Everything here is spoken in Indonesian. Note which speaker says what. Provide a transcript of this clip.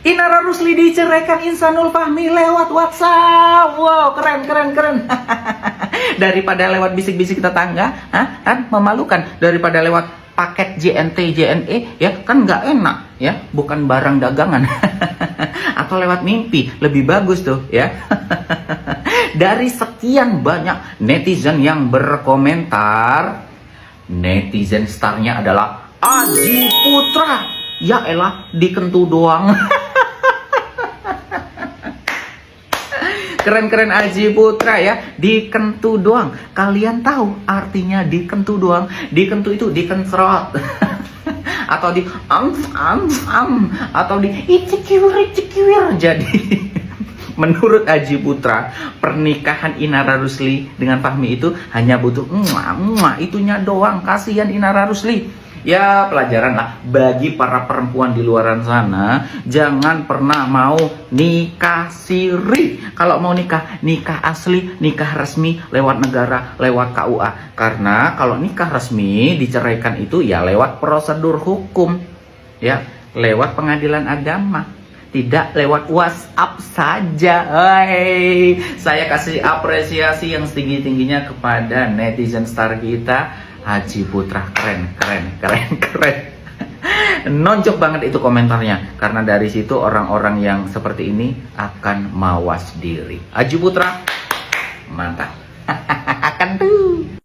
Speaker 1: Inara Rusli diceraikan Insanul Fahmi lewat WhatsApp. Wow, keren. Daripada lewat bisik-bisik tetangga, kan memalukan. Daripada lewat paket JNT, JNE, ya kan nggak enak, ya, bukan barang dagangan. Atau lewat mimpi, lebih bagus tuh, ya. Dari sekian banyak netizen yang berkomentar, netizen starnya adalah Adji Putra. Ya elah, dikentu doang. Keren Adji Putra ya, dikentu doang. Kalian tahu artinya dikentu doang? Dikentu itu dikencerot. Atau di atau di icikiwir. Jadi menurut Adji Putra, pernikahan Inara Rusli dengan Fahmi itu hanya butuh itunya doang. Kasihan Inara Rusli. Ya, pelajaran lah bagi para perempuan di luaran sana, jangan pernah mau nikah siri. Kalau mau nikah, nikah asli, nikah resmi lewat negara, lewat KUA. Karena kalau nikah resmi diceraikan itu ya lewat prosedur hukum, ya, lewat pengadilan agama. Tidak lewat WhatsApp saja. Hai, saya kasih apresiasi yang setinggi-tingginya kepada netizen star kita, Adji Putra. Keren. Nonjok banget itu komentarnya. Karena dari situ orang-orang yang seperti ini akan mawas diri. Adji Putra, mantap. Akan tuh.